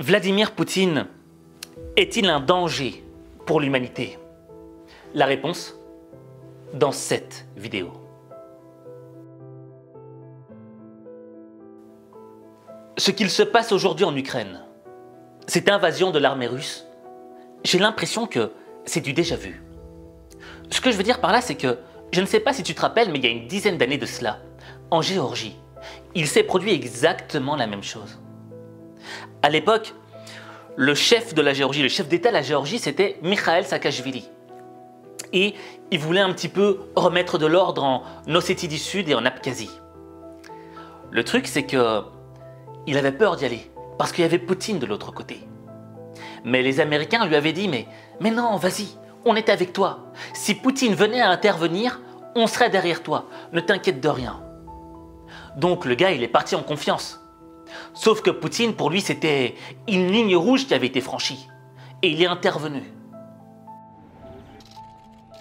Vladimir Poutine est-il un danger pour l'humanité? La réponse dans cette vidéo. Ce qu'il se passe aujourd'hui en Ukraine, cette invasion de l'armée russe, j'ai l'impression que c'est du déjà vu. Ce que je veux dire par là, c'est que, je ne sais pas si tu te rappelles, mais il y a une dizaine d'années de cela, en Géorgie, il s'est produit exactement la même chose. À l'époque, le chef de la Géorgie, le chef d'État de la Géorgie, c'était Mikhail Saakashvili. Et il voulait un petit peu remettre de l'ordre en Ossétie du Sud et en Abkhazie. Le truc, c'est que il avait peur d'y aller, parce qu'il y avait Poutine de l'autre côté. Mais les Américains lui avaient dit, mais non, vas-y, on est avec toi. Si Poutine venait à intervenir, on serait derrière toi, ne t'inquiète de rien. Donc le gars, il est parti en confiance. Sauf que Poutine, pour lui, c'était une ligne rouge qui avait été franchie. Et il est intervenu.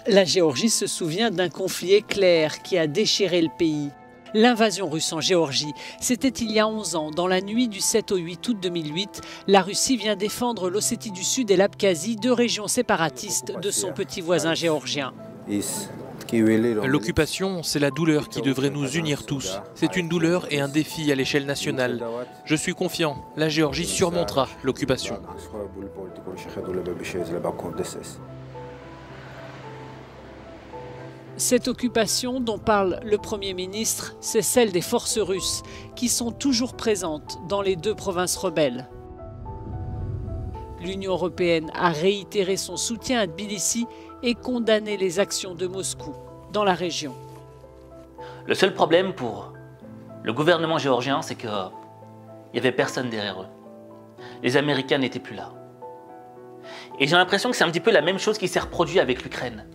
La Géorgie se souvient d'un conflit éclair qui a déchiré le pays. L'invasion russe en Géorgie, c'était il y a 11 ans. Dans la nuit du 7 au 8 août 2008, la Russie vient défendre l'Ossétie du Sud et l'Abkhazie, deux régions séparatistes de son petit voisin géorgien. L'occupation, c'est la douleur qui devrait nous unir tous. C'est une douleur et un défi à l'échelle nationale. Je suis confiant, la Géorgie surmontera l'occupation. Cette occupation dont parle le Premier ministre, c'est celle des forces russes, qui sont toujours présentes dans les deux provinces rebelles. L'Union européenne a réitéré son soutien à Tbilissi et condamné les actions de Moscou dans la région. Le seul problème pour le gouvernement géorgien, c'est qu'il n'y avait personne derrière eux. Les Américains n'étaient plus là. Et j'ai l'impression que c'est un petit peu la même chose qui s'est reproduite avec l'Ukraine.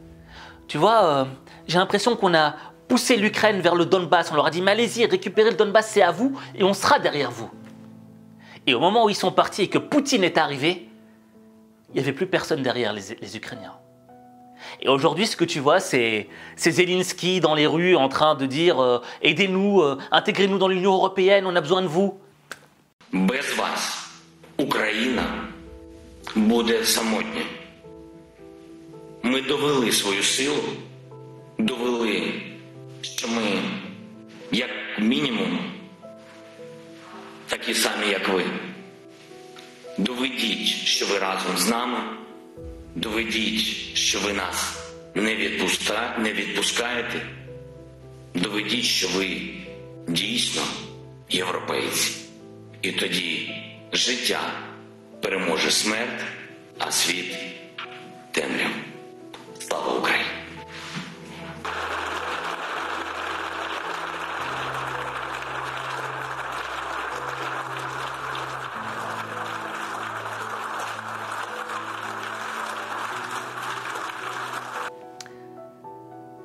Tu vois, j'ai l'impression qu'on a poussé l'Ukraine vers le Donbass. On leur a dit, mais allez-y, récupérez le Donbass, c'est à vous, et on sera derrière vous. Et au moment où ils sont partis et que Poutine est arrivé, il n'y avait plus personne derrière les Ukrainiens. Et aujourd'hui, ce que tu vois, c'est Zelensky dans les rues en train de dire « Aidez-nous, intégrez-nous dans l'Union européenne, on a besoin de vous ». Без вас Україна буде самотня. Ми довели свою силу, довели, що ми, як мінімум, такі самі, як ви. Доведіть, що ви разом з нами, доведіть, що ви нас не відпускаєте, доведіть, що ви дійсно європейці. І тоді життя переможе смерть, а світ – темряву. Слава Україні!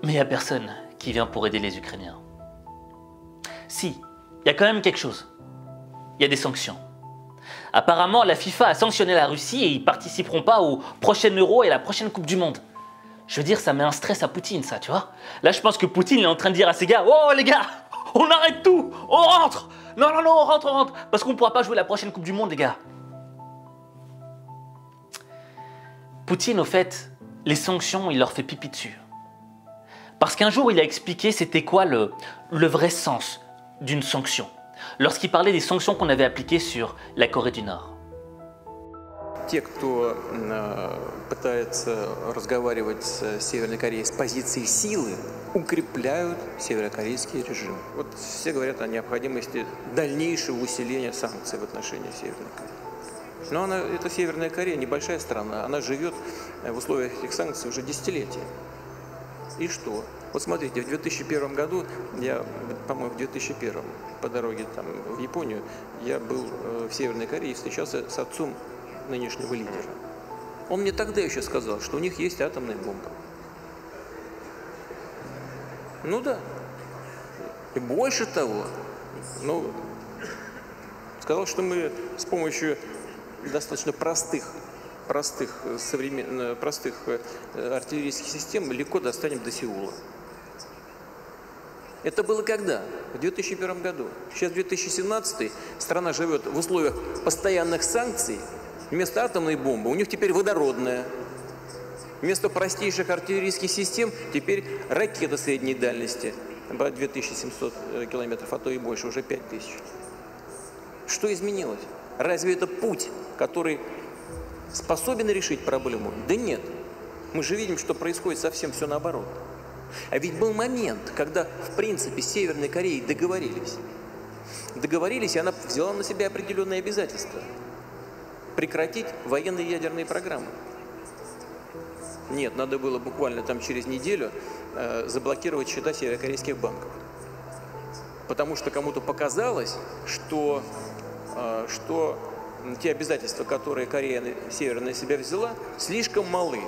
Mais il n'y a personne qui vient pour aider les Ukrainiens. Si, il y a quand même quelque chose. Il y a des sanctions. Apparemment, la FIFA a sanctionné la Russie et ils ne participeront pas au prochain Euro et à la prochaine Coupe du Monde. Je veux dire, ça met un stress à Poutine, ça, tu vois. Là, je pense que Poutine est en train de dire à ses gars, « Oh, les gars, on arrête tout, on rentre. Non, non, non, on rentre, parce qu'on ne pourra pas jouer la prochaine Coupe du Monde, les gars. » Poutine, au fait, les sanctions, il leur fait pipi dessus. Parce qu'un jour, il a expliqué c'était quoi le vrai sens d'une sanction, lorsqu'il parlait des sanctions qu'on avait appliquées sur la Corée du Nord. Те, кто пытается разговаривать с Северной Кореей с позиции силы, укрепляют северокорейский режим. Вот все говорят о необходимости дальнейшего усиления санкций в отношении Северной Кореи. Но эта Северная Корея небольшая страна, она живет в условиях этих санкций уже десятилетия. И что? Вот смотрите, в 2001 году, по-моему, в 2001 по дороге в Японию, я был в Северной Корее и встречался с отцом нынешнего лидера. Он мне тогда еще сказал, что у них есть атомная бомба. Ну да. И больше того, сказал, что мы с помощью достаточно простых артиллерийских систем легко достанем до Сеула. Это было когда? В 2001 году. Сейчас 2017, страна живет в условиях постоянных санкций. Вместо атомной бомбы у них теперь водородная. Вместо простейших артиллерийских систем теперь ракеты средней дальности. 2700 километров, а то и больше, уже 5000. Что изменилось? Разве это путь, который способен решить проблему? Да нет. Мы же видим, что происходит совсем все наоборот. А ведь был момент, когда, в принципе, с Северной Кореей договорились. Договорились, и она взяла на себя определенные обязательства. Прекратить военные ядерные программы. Нет, надо было буквально там через неделю заблокировать счета северокорейских банков. Потому что кому-то показалось, что те обязательства, которые Корея Северная на себя взяла, слишком малы.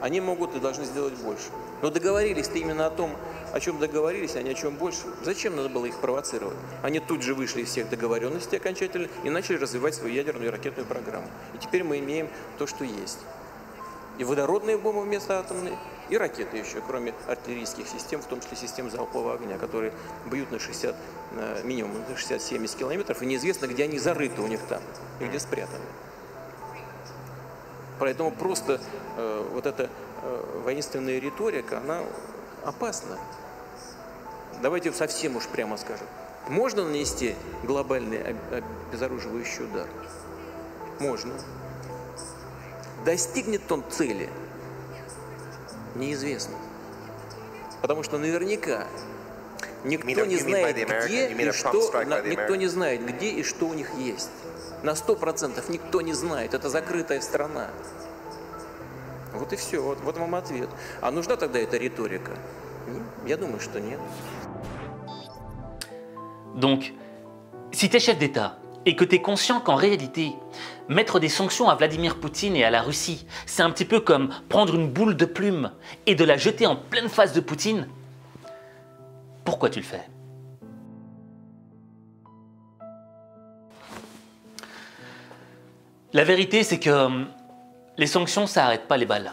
Они могут и должны сделать больше. Но договорились-то именно о том, о чем договорились, а не о чем больше. Зачем надо было их провоцировать? Они тут же вышли из всех договоренностей окончательно и начали развивать свою ядерную и ракетную программу. И теперь мы имеем то, что есть. И водородные бомбы вместо атомной, и ракеты еще, кроме артиллерийских систем, в том числе систем залпового огня, которые бьют на 60, минимум на 60-70 километров, и неизвестно, где они зарыты у них там, и где спрятаны. Поэтому просто вот эта воинственная риторика, она опасна. Давайте совсем уж прямо скажем. Можно нанести глобальный обезоруживающий удар? Можно. Достигнет он цели? Неизвестно. Потому что наверняка никто не знает, где и что, никто не знает, где и что у них есть. На 100% никто не знает. Это закрытая страна. Вот и все. Вот вам ответ. А нужна тогда эта риторика? Я думаю, что нет. Donc, si tu es chef d'État et que tu es conscient qu'en réalité, mettre des sanctions à Vladimir Poutine et à la Russie, c'est un petit peu comme prendre une boule de plume et de la jeter en pleine face de Poutine, pourquoi tu le fais? La vérité, c'est que les sanctions, ça n'arrête pas les balles.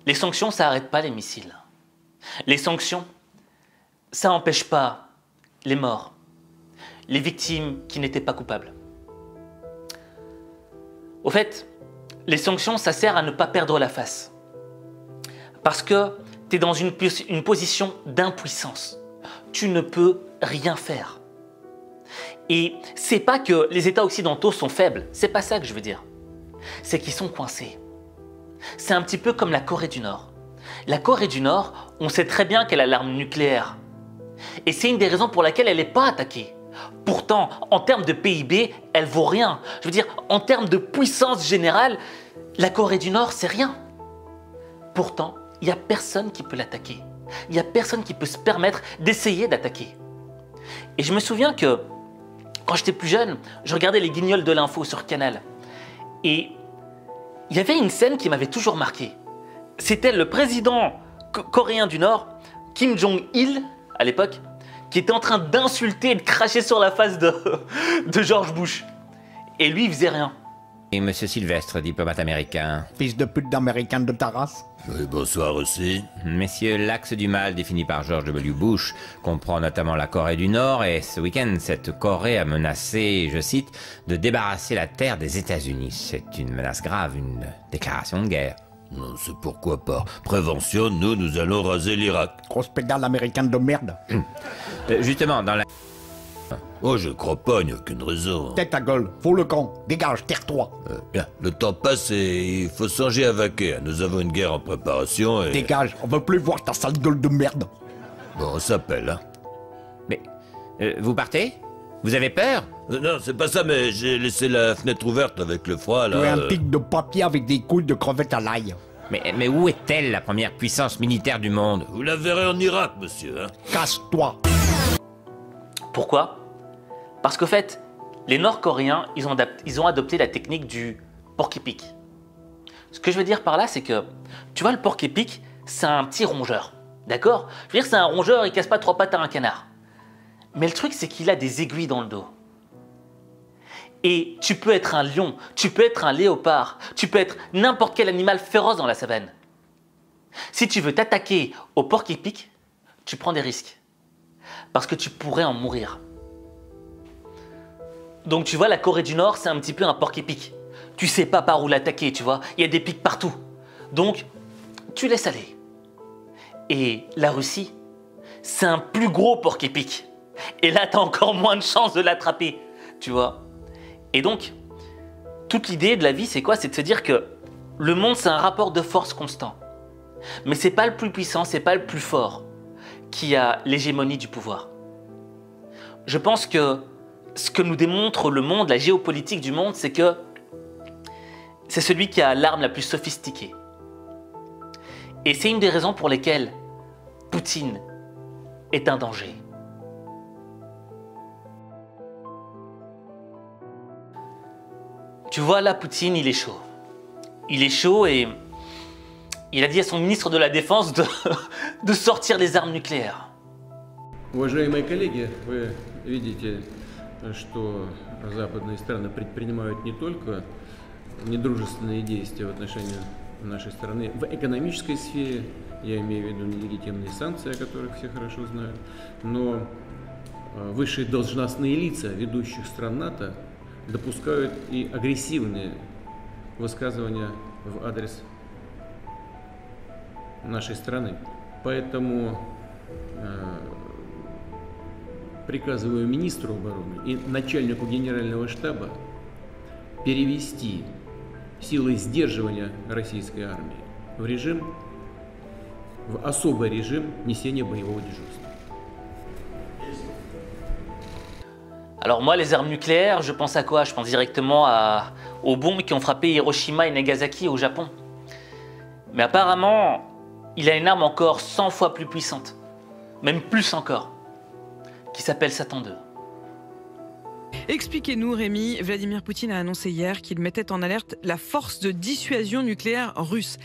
Les sanctions, ça n'arrête pas les missiles. Les sanctions, ça n'empêche pas les morts, les victimes qui n'étaient pas coupables. Au fait, les sanctions, ça sert à ne pas perdre la face. Parce que tu es dans une position d'impuissance. Tu ne peux rien faire. Et c'est pas que les États occidentaux sont faibles, c'est pas ça que je veux dire. C'est qu'ils sont coincés. C'est un petit peu comme la Corée du Nord. La Corée du Nord, on sait très bien qu'elle a l'arme nucléaire. Et c'est une des raisons pour laquelle elle n'est pas attaquée. Pourtant, en termes de PIB, elle vaut rien. Je veux dire, en termes de puissance générale, la Corée du Nord, c'est rien. Pourtant, il n'y a personne qui peut l'attaquer. Il n'y a personne qui peut se permettre d'essayer d'attaquer. Et je me souviens que, quand j'étais plus jeune, je regardais les Guignols de l'info sur Canal. Et il y avait une scène qui m'avait toujours marqué. C'était le président coréen du Nord, Kim Jong-il, à l'époque, qui était en train d'insulter et de cracher sur la face de George Bush. Et lui, il faisait rien. Et Monsieur Sylvestre, diplomate américain. Fils de pute d'américain de ta race. Oui, bonsoir aussi. Messieurs, l'axe du mal défini par George W. Bush comprend notamment la Corée du Nord et ce week-end, cette Corée a menacé, je cite, de débarrasser la terre des États-Unis. C'est une menace grave, une déclaration de guerre. Non, c'est pourquoi pas. Prévention, nous allons raser l'Irak. Grosse pédale américaine de merde. Justement, dans la... Oh, je crois pas, il n'y a aucune raison. Tête ta gueule, fous le camp, dégage, terre-toi. Bien, le temps passe et il faut songer à vaquer. Nous avons une guerre en préparation et... Dégage, on veut plus voir ta sale gueule de merde. Bon, on s'appelle, hein. Mais, vous partez? Vous avez peur? Non, c'est pas ça, mais j'ai laissé la fenêtre ouverte avec le froid, là. Tu es un pic de papier avec des couilles de crevettes à l'ail. Mais où est-elle, la première puissance militaire du monde? Vous la verrez en Irak, monsieur, hein. Casse-toi. Pourquoi? Parce qu'au fait, les Nord-Coréens, ils ont adopté la technique du porc-épic. Ce que je veux dire par là, c'est que, tu vois, le porc-épic, c'est un petit rongeur. D'accord? Je veux dire, c'est un rongeur, il casse pas 3 pattes à un canard. Mais le truc, c'est qu'il a des aiguilles dans le dos. Et tu peux être un lion, tu peux être un léopard, tu peux être n'importe quel animal féroce dans la savane. Si tu veux t'attaquer au porc-épic, tu prends des risques. parce que tu pourrais en mourir. Donc tu vois, la Corée du Nord, c'est un petit peu un porc-épic. Tu sais pas par où l'attaquer, tu vois. Il y a des pics partout. Donc, tu laisses aller. Et la Russie, c'est un plus gros porc-épic. Et là, tu as encore moins de chances de l'attraper, tu vois. Et donc, toute l'idée de la vie, c'est quoi? C'est de se dire que le monde, c'est un rapport de force constant. Mais c'est pas le plus puissant, c'est pas le plus fort qui a l'hégémonie du pouvoir. Je pense que ce que nous démontre le monde, la géopolitique du monde, c'est que c'est celui qui a l'arme la plus sophistiquée. Et c'est une des raisons pour lesquelles Poutine est un danger. Tu vois, là, Poutine, il est chaud. Il est chaud et il a dit à son ministre de la Défense de sortir les armes nucléaires. Уважаемые коллеги, вы видите, что западные страны предпринимают не только недружественные действия в отношении нашей страны в экономической сфере, я имею в виду нелегитимные санкции, о которых все хорошо знают, но высшие должностные лица ведущих стран НАТО допускают и агрессивные высказывания в адрес нашей страны. Поэтому приказываю министру обороны и начальнику генерального штаба перевести силы сдерживания российской армии в режим, в особый режим несения боевого дежурства. Alors moi, les armes nucléaires, je pense à quoi? Je pense directement aux bombes qui ont frappé Hiroshima et Nagasaki au Japon. Mais apparemment, il a une arme encore 100 fois plus puissante, même plus encore, qui s'appelle Satan II. Expliquez-nous, Rémi. Vladimir Poutine a annoncé hier qu'il mettait en alerte la force de dissuasion nucléaire russe.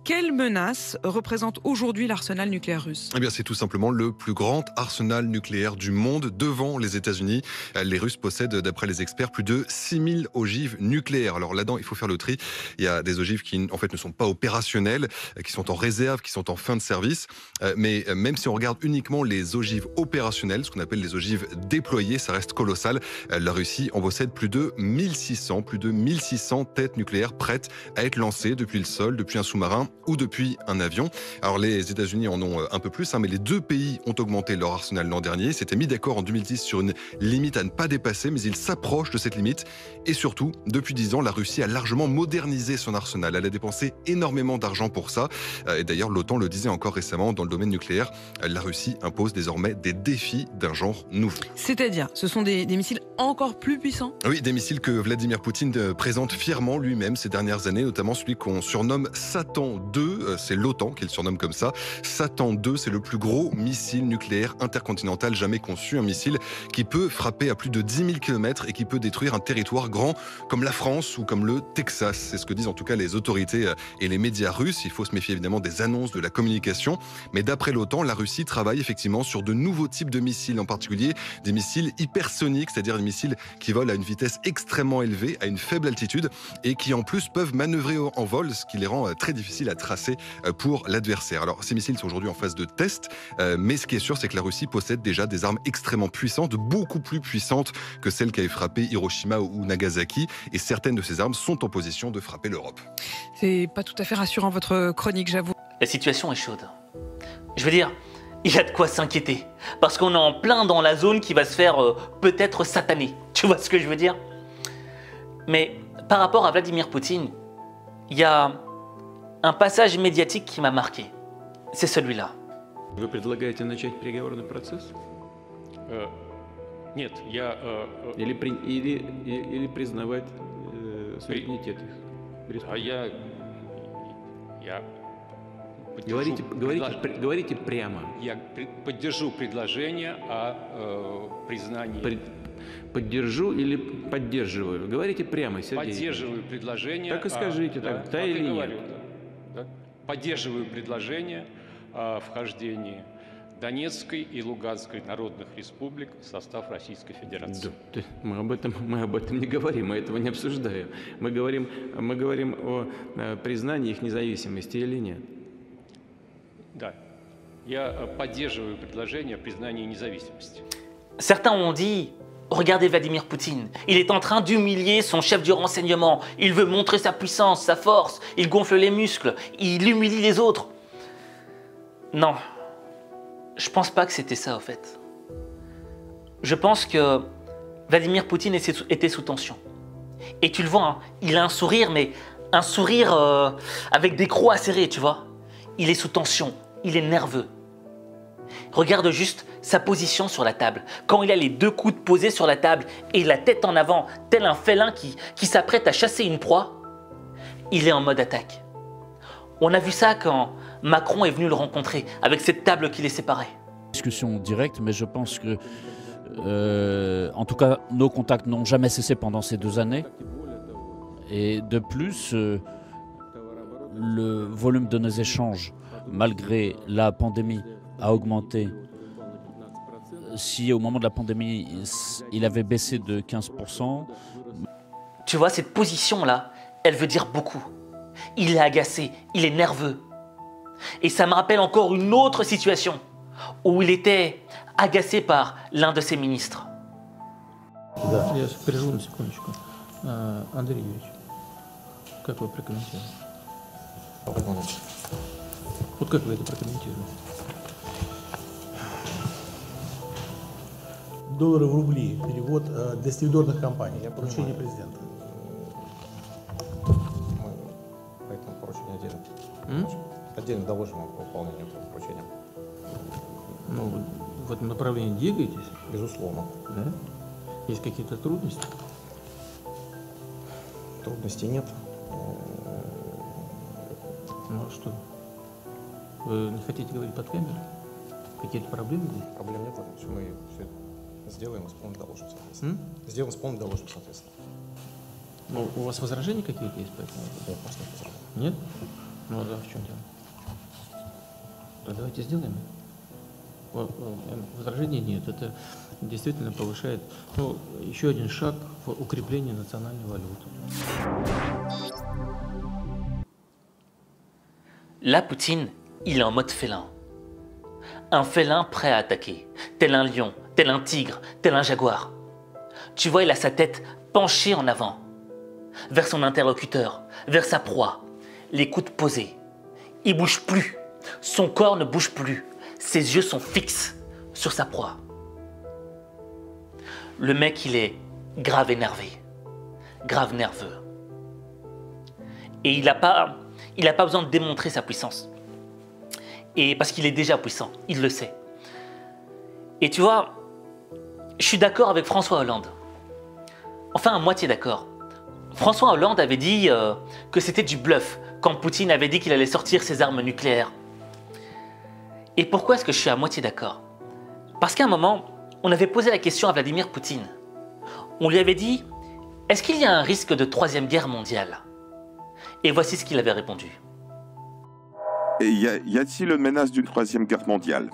Quelle menace représente aujourd'hui l'arsenal nucléaire russe? Eh bien, c'est tout simplement le plus grand arsenal nucléaire du monde devant les États-Unis. Les Russes possèdent, d'après les experts, plus de 6000 ogives nucléaires. Alors là-dedans, il faut faire le tri. Il y a des ogives qui, en fait, ne sont pas opérationnelles, qui sont en réserve, qui sont en fin de service. Mais même si on regarde uniquement les ogives opérationnelles, ce qu'on appelle les ogives déployées, ça reste colossal. La Russie en possède plus de 1600 têtes nucléaires prêtes à être lancées depuis le sol, depuis un sous-marin ou depuis un avion. Alors les États-Unis en ont un peu plus, mais les deux pays ont augmenté leur arsenal l'an dernier. Ils s'étaient mis d'accord en 2010 sur une limite à ne pas dépasser, mais ils s'approchent de cette limite. Et surtout, depuis 10 ans, la Russie a largement modernisé son arsenal. Elle a dépensé énormément d'argent pour ça. Et d'ailleurs, l'OTAN le disait encore récemment, dans le domaine nucléaire, la Russie impose désormais des défis d'un genre nouveau. C'est-à-dire, ce sont des missiles encore plus puissants? Oui, des missiles que Vladimir Poutine présente fièrement lui-même ces dernières années, notamment celui qu'on surnomme Satan II. C'est l'OTAN qui le surnomme comme ça. Satan II, c'est le plus gros missile nucléaire intercontinental jamais conçu. Un missile qui peut frapper à plus de 10 000 km et qui peut détruire un territoire grand comme la France ou comme le Texas. C'est ce que disent en tout cas les autorités et les médias russes. Il faut se méfier évidemment des annonces de la communication. Mais d'après l'OTAN, la Russie travaille effectivement sur de nouveaux types de missiles, en particulier des missiles hypersoniques, c'est-à-dire des missiles qui volent à une vitesse extrêmement élevée, à une faible altitude et qui en plus peuvent manœuvrer en vol, ce qui les rend très difficiles à tracer pour l'adversaire. Alors ces missiles sont aujourd'hui en phase de test, mais ce qui est sûr, c'est que la Russie possède déjà des armes extrêmement puissantes, beaucoup plus puissantes que celles qui avaient frappé Hiroshima ou Nagasaki, et certaines de ces armes sont en position de frapper l'Europe. C'est pas tout à fait rassurant votre chronique, j'avoue. La situation est chaude. Je veux dire, il y a de quoi s'inquiéter, parce qu'on est en plein dans la zone qui va se faire peut-être sataner. Tu vois ce que je veux dire? Mais par rapport à Vladimir Poutine, il y a un passage médiatique qui m'a marqué. C'est celui-là. Вы предлагаете начать переговорный процесс? Нет, я... Или признавать суверенитет их? А я Говорите прямо. Я поддержу предложение о признании... Поддержу или поддерживаю? Говорите прямо, Сергей. Поддерживаю предложение... Так и скажите, да или нет? Да. Поддерживаю предложение о вхождении Донецкой и Луганской народных республик в состав Российской Федерации. Да, мы об этом не говорим, мы этого не обсуждаем. Мы говорим о признании их независимости или нет. Да. Я поддерживаю предложение о признании независимости. Certains ont dit, regardez Vladimir Poutine, il est en train d'humilier son chef du renseignement, il veut montrer sa puissance, sa force, il gonfle les muscles, il humilie les autres. Non, je pense pas que c'était ça, au fait. Je pense que Vladimir Poutine était sous tension. Et tu le vois, hein, il a un sourire, mais un sourire avec des crocs acérés, tu vois. Il est sous tension, il est nerveux. Regarde juste sa position sur la table. Quand il a les deux coudes posés sur la table et la tête en avant, tel un félin qui s'apprête à chasser une proie, il est en mode attaque. On a vu ça quand Macron est venu le rencontrer, avec cette table qui les séparait. Discussion directe, mais je pense que, en tout cas, nos contacts n'ont jamais cessé pendant ces 2 années. Et de plus, le volume de nos échanges, malgré la pandémie, a augmenté. Si au moment de la pandémie, il avait baissé de 15%. Tu vois, cette position-là, elle veut dire beaucoup. Il est agacé, il est nerveux. Et ça me rappelle encore une autre situation où il était agacé par l'un de ses ministres. Да, я переживу на секундочку. Андрей Юрьевич, как вы прокомментируете? Вот как вы это прокомментируете? Доллары в рубли, перевод для сервидорных компаний, поручение президента. Мы по этому поручению отдельно доложим по выполнению этого поручения. Ну, в этом направлении двигаетесь? Безусловно. Да? Есть какие-то трудности? Трудностей нет. Ну а что? Вы не хотите говорить под камерой? Какие-то проблемы есть? Проблем нет, мы все сделаем, исполним, доложим, соответственно. Сделаем, исполним, доложим, соответственно. Ну, у вас возражения какие-то есть по этому? Нет, у нас нет возражений. Нет? Ну, а в чем дело? То давайте сделаем. Возражений нет. Это действительно повышает, ну, еще один шаг в укреплении национальной валюты. Là, Poutine, il est en mode félin. Un félin prêt à attaquer, tel un lion, tel un tigre, tel un jaguar. Tu vois, il a sa tête penchée en avant, vers son interlocuteur, vers sa proie, les coudes posés. Il bouge plus, son corps ne bouge plus, ses yeux sont fixes sur sa proie. Le mec, il est grave énervé, grave nerveux. Et il n'a pas besoin de démontrer sa puissance. Et parce qu'il est déjà puissant, il le sait. Et tu vois, je suis d'accord avec François Hollande. Enfin, à moitié d'accord. François Hollande avait dit que c'était du bluff quand Poutine avait dit qu'il allait sortir ses armes nucléaires. Et pourquoi est-ce que je suis à moitié d'accord? Parce qu'à un moment, on avait posé la question à Vladimir Poutine. On lui avait dit, est-ce qu'il y a un risque de 3e guerre mondiale? Et voici ce qu'il avait répondu. Et y a-t-il une menace d'une 3e guerre mondiale?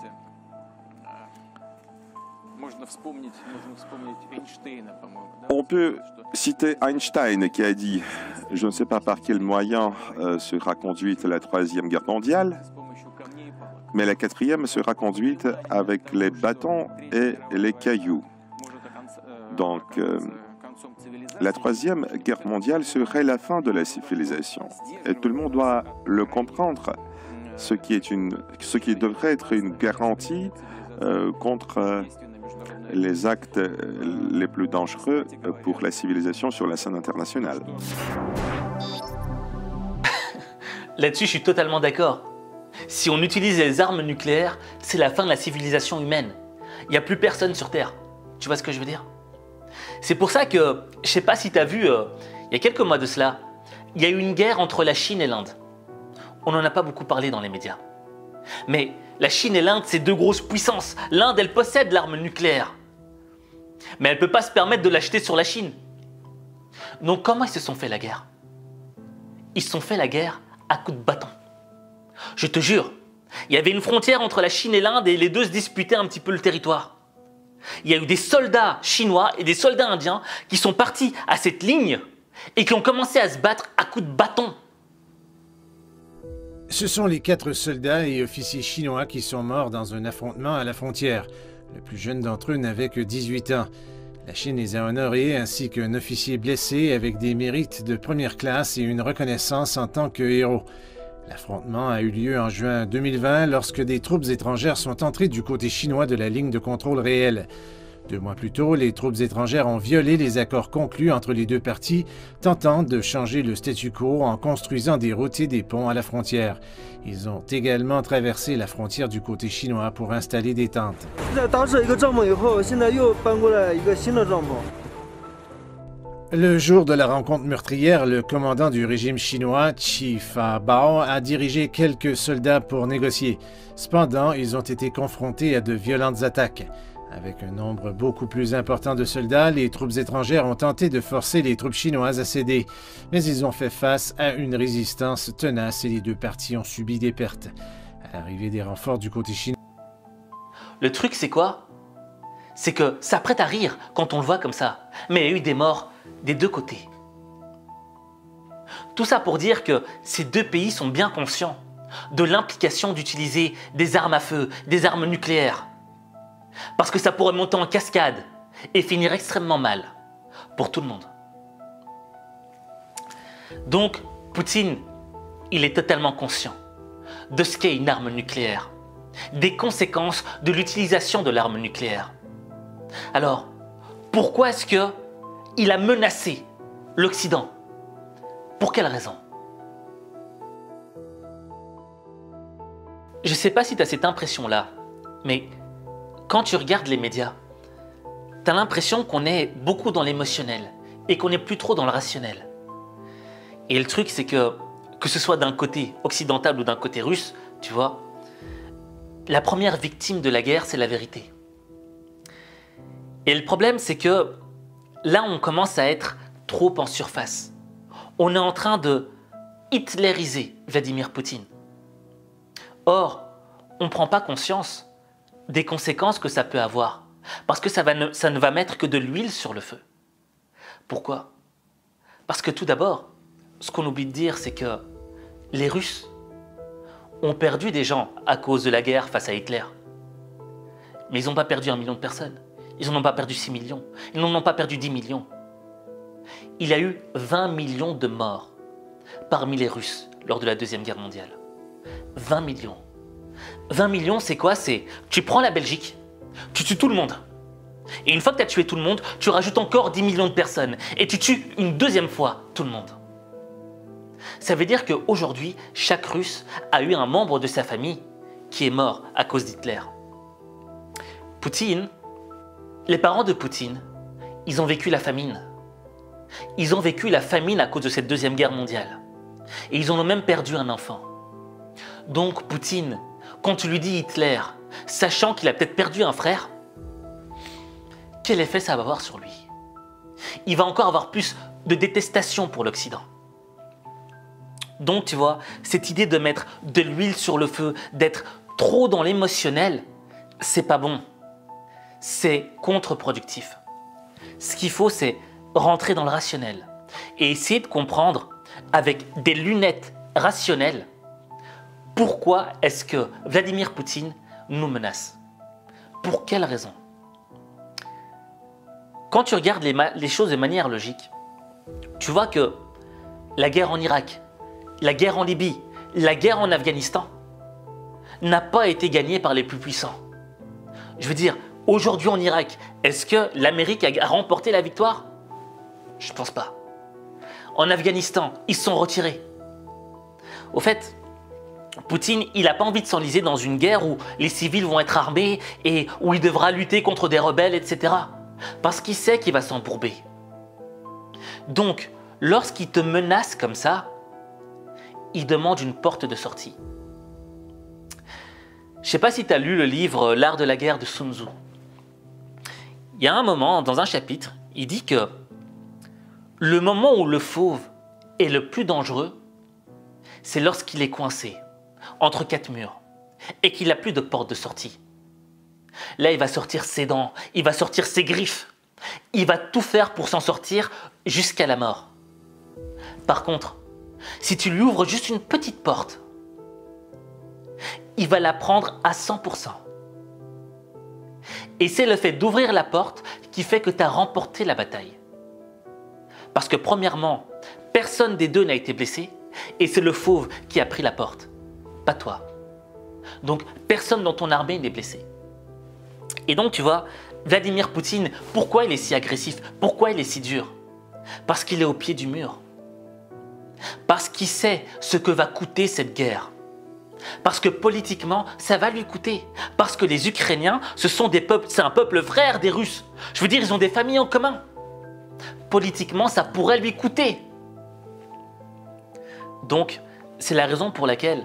On peut citer Einstein qui a dit, je ne sais pas par quel moyen sera conduite la 3e guerre mondiale, mais la 4e sera conduite avec les bâtons et les cailloux. Donc, la 3e guerre mondiale serait la fin de la civilisation. Et tout le monde doit le comprendre, ce qui devrait être une garantie contre les actes les plus dangereux pour la civilisation sur la scène internationale. Là-dessus, je suis totalement d'accord. Si on utilise les armes nucléaires, c'est la fin de la civilisation humaine. Il n'y a plus personne sur Terre. Tu vois ce que je veux dire? C'est pour ça que, je ne sais pas si tu as vu, il y a quelques mois de cela, il y a eu une guerre entre la Chine et l'Inde. On n'en a pas beaucoup parlé dans les médias. Mais la Chine et l'Inde, c'est deux grosses puissances. L'Inde, elle possède l'arme nucléaire. Mais elle ne peut pas se permettre de l'acheter sur la Chine. Donc comment ils se sont fait la guerre? Ils se sont fait la guerre à coups de bâton. Je te jure, il y avait une frontière entre la Chine et l'Inde et les deux se disputaient un petit peu le territoire. Il y a eu des soldats chinois et des soldats indiens qui sont partis à cette ligne et qui ont commencé à se battre à coups de bâton. Ce sont les 4 soldats et officiers chinois qui sont morts dans un affrontement à la frontière. Le plus jeune d'entre eux n'avait que 18 ans. La Chine les a honorés ainsi qu'un officier blessé avec des mérites de première classe et une reconnaissance en tant que héros. L'affrontement a eu lieu en juin 2020 lorsque des troupes étrangères sont entrées du côté chinois de la ligne de contrôle réelle. 2 mois plus tôt, les troupes étrangères ont violé les accords conclus entre les deux parties, tentant de changer le statu quo en construisant des routes et des ponts à la frontière. Ils ont également traversé la frontière du côté chinois pour installer des tentes. Le jour de la rencontre meurtrière, le commandant du régime chinois, Chi Fa-bao, a dirigé quelques soldats pour négocier. Cependant, ils ont été confrontés à de violentes attaques. Avec un nombre beaucoup plus important de soldats, les troupes étrangères ont tenté de forcer les troupes chinoises à céder, mais ils ont fait face à une résistance tenace et les deux parties ont subi des pertes. À l'arrivée des renforts du côté chinois... Le truc, c'est quoi? C'est que ça prête à rire quand on le voit comme ça, mais il y a eu des morts des deux côtés. Tout ça pour dire que ces deux pays sont bien conscients de l'implication d'utiliser des armes à feu, des armes nucléaires. Parce que ça pourrait monter en cascade et finir extrêmement mal pour tout le monde. Donc, Poutine, il est totalement conscient de ce qu'est une arme nucléaire, des conséquences de l'utilisation de l'arme nucléaire. Alors, pourquoi est-ce qu'il a menacé l'Occident? Pour quelle raison? Je ne sais pas si tu as cette impression-là, mais quand tu regardes les médias, tu as l'impression qu'on est beaucoup dans l'émotionnel et qu'on n'est plus trop dans le rationnel. Et le truc, c'est que ce soit d'un côté occidental ou d'un côté russe, tu vois, la première victime de la guerre, c'est la vérité. Et le problème, c'est que là, on commence à être trop en surface. On est en train de hitlériser Vladimir Poutine. Or, on ne prend pas conscience des conséquences que ça peut avoir. Parce que ça ne va mettre que de l'huile sur le feu. Pourquoi? Parce que tout d'abord, ce qu'on oublie de dire, c'est que les Russes ont perdu des gens à cause de la guerre face à Hitler. Mais ils n'ont pas perdu 1 million de personnes. Ils n'en ont pas perdu 6 millions. Ils n'en ont pas perdu 10 millions. Il y a eu 20 millions de morts parmi les Russes lors de la Deuxième Guerre mondiale. 20 millions. 20 millions, c'est quoi? C'est tu prends la Belgique, tu tues tout le monde. Et une fois que tu as tué tout le monde, tu rajoutes encore 10 millions de personnes. Et tu tues une deuxième fois tout le monde. Ça veut dire qu'aujourd'hui, chaque Russe a eu un membre de sa famille qui est mort à cause d'Hitler. Poutine, les parents de Poutine, ils ont vécu la famine. Ils ont vécu la famine à cause de cette Deuxième Guerre mondiale. Et ils en ont même perdu un enfant. Donc Poutine, quand tu lui dis Hitler, sachant qu'il a peut-être perdu un frère, quel effet ça va avoir sur lui? Il va encore avoir plus de détestation pour l'Occident. Donc tu vois, cette idée de mettre de l'huile sur le feu, d'être trop dans l'émotionnel, c'est pas bon. C'est contre-productif. Ce qu'il faut, c'est rentrer dans le rationnel et essayer de comprendre avec des lunettes rationnelles pourquoi est-ce que Vladimir Poutine nous menace. Pour quelle raison? Quand tu regardes les choses de manière logique, tu vois que la guerre en Irak, la guerre en Libye, la guerre en Afghanistan n'a pas été gagnée par les plus puissants. Je veux dire, aujourd'hui en Irak, est-ce que l'Amérique a remporté la victoire? Je ne pense pas. En Afghanistan, ils se sont retirés. Au fait, Poutine, il n'a pas envie de s'enliser dans une guerre où les civils vont être armés et où il devra lutter contre des rebelles, etc. Parce qu'il sait qu'il va s'embourber. Donc, lorsqu'il te menace comme ça, il demande une porte de sortie. Je ne sais pas si tu as lu le livre L'art de la guerre de Sun Tzu. Il y a un moment, dans un chapitre, il dit que le moment où le fauve est le plus dangereux, c'est lorsqu'il est coincé entre 4 murs et qu'il n'a plus de porte de sortie. Là, il va sortir ses dents, il va sortir ses griffes, il va tout faire pour s'en sortir jusqu'à la mort. Par contre, si tu lui ouvres juste une petite porte, il va la prendre à 100%. Et c'est le fait d'ouvrir la porte qui fait que tu as remporté la bataille. Parce que premièrement, personne des deux n'a été blessé et c'est le fauve qui a pris la porte, pas toi. Donc personne dans ton armée n'est blessé. Et donc tu vois, Vladimir Poutine, pourquoi il est si agressif? Pourquoi il est si dur? Parce qu'il est au pied du mur. Parce qu'il sait ce que va coûter cette guerre. Parce que politiquement, ça va lui coûter. Parce que les Ukrainiens, ce sont des peuples, c'est un peuple frère des Russes. Je veux dire, ils ont des familles en commun. Politiquement, ça pourrait lui coûter. Donc, c'est la raison pour laquelle,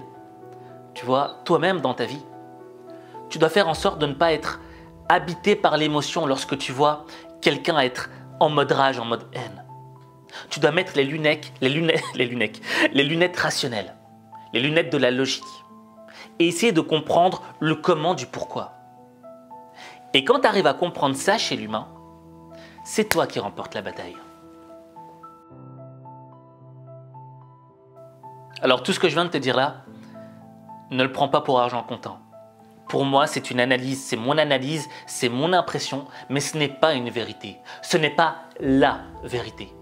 tu vois, toi-même dans ta vie, tu dois faire en sorte de ne pas être habité par l'émotion lorsque tu vois quelqu'un être en mode rage, en mode haine. Tu dois mettre les lunettes rationnelles, les lunettes de la logique et essayer de comprendre le comment du pourquoi. Et quand tu arrives à comprendre ça chez l'humain, c'est toi qui remportes la bataille. Alors tout ce que je viens de te dire là, ne le prends pas pour argent comptant. Pour moi, c'est une analyse, c'est mon impression, mais ce n'est pas une vérité. Ce n'est pas la vérité.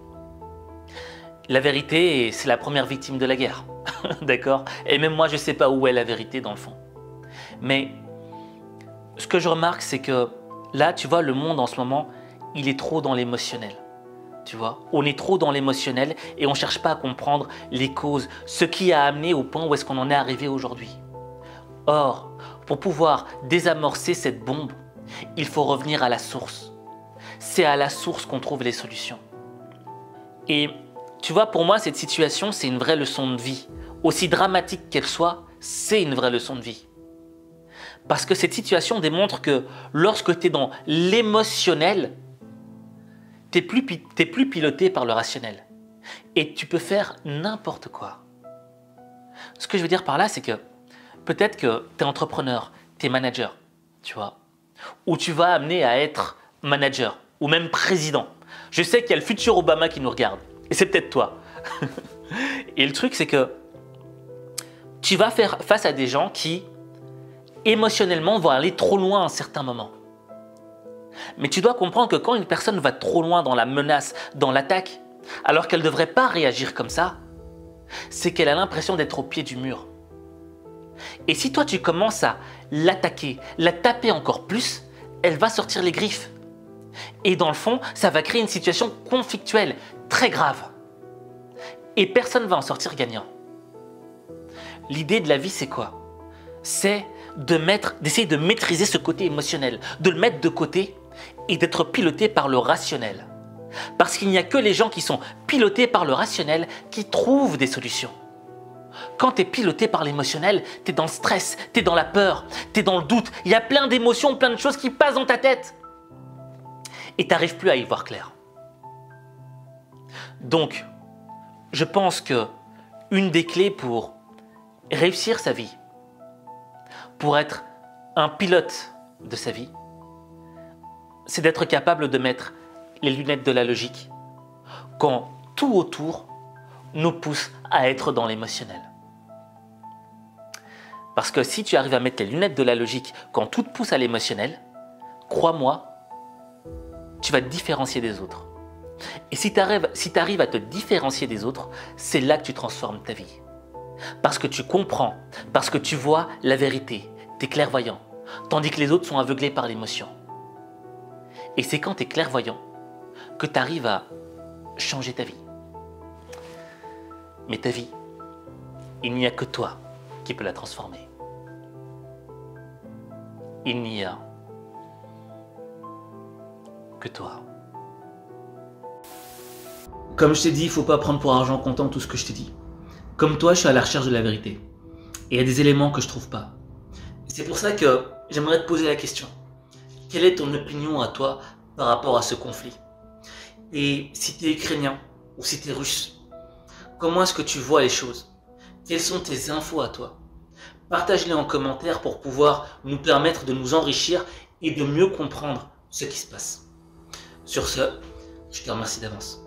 La vérité, c'est la première victime de la guerre. D'accord? Et même moi, je ne sais pas où est la vérité dans le fond. Mais ce que je remarque, c'est que là, tu vois, le monde en ce moment, il est trop dans l'émotionnel. Tu vois, on est trop dans l'émotionnel et on ne cherche pas à comprendre les causes, ce qui a amené au point où est-ce qu'on en est arrivé aujourd'hui. Or, pour pouvoir désamorcer cette bombe, il faut revenir à la source. C'est à la source qu'on trouve les solutions. Et tu vois, pour moi, cette situation, c'est une vraie leçon de vie. Aussi dramatique qu'elle soit, c'est une vraie leçon de vie. Parce que cette situation démontre que lorsque tu es dans l'émotionnel, tu n'es plus piloté par le rationnel. Et tu peux faire n'importe quoi. Ce que je veux dire par là, c'est que peut-être que tu es entrepreneur, tu es manager, tu vois, ou tu vas amener à être manager, ou même président. Je sais qu'il y a le futur Obama qui nous regarde, et c'est peut-être toi. Et le truc, c'est que tu vas faire face à des gens qui, émotionnellement, vont aller trop loin à un certain moment. Mais tu dois comprendre que quand une personne va trop loin dans la menace, dans l'attaque, alors qu'elle ne devrait pas réagir comme ça, c'est qu'elle a l'impression d'être au pied du mur. Et si toi tu commences à l'attaquer, la taper encore plus, elle va sortir les griffes. Et dans le fond, ça va créer une situation conflictuelle très grave. Et personne ne va en sortir gagnant. L'idée de la vie, c'est quoi? C'est d'essayer de maîtriser ce côté émotionnel, de le mettre de côté et d'être piloté par le rationnel. Parce qu'il n'y a que les gens qui sont pilotés par le rationnel qui trouvent des solutions. Quand tu es piloté par l'émotionnel, tu es dans le stress, tu es dans la peur, tu es dans le doute. Il y a plein d'émotions, plein de choses qui passent dans ta tête. Et tu n'arrives plus à y voir clair. Donc, je pense que une des clés pour réussir sa vie, pour être un pilote de sa vie, c'est d'être capable de mettre les lunettes de la logique quand tout autour nous pousse à être dans l'émotionnel. Parce que si tu arrives à mettre les lunettes de la logique quand tout te pousse à l'émotionnel, crois-moi, tu vas te différencier des autres. Et si tu arrives à te différencier des autres, c'est là que tu transformes ta vie. Parce que tu comprends, parce que tu vois la vérité, tu es clairvoyant, tandis que les autres sont aveuglés par l'émotion. Et c'est quand tu es clairvoyant que tu arrives à changer ta vie. Mais ta vie, il n'y a que toi qui peux la transformer. Il n'y a que toi. Comme je t'ai dit, il ne faut pas prendre pour argent comptant tout ce que je t'ai dit. Comme toi, je suis à la recherche de la vérité. Et il y a des éléments que je ne trouve pas. C'est pour ça que j'aimerais te poser la question. Quelle est ton opinion à toi par rapport à ce conflit? Et si tu es ukrainien ou si tu es russe, comment est-ce que tu vois les choses? Quelles sont tes infos à toi? Partage-les en commentaire pour pouvoir nous permettre de nous enrichir et de mieux comprendre ce qui se passe. Sur ce, je te remercie d'avance.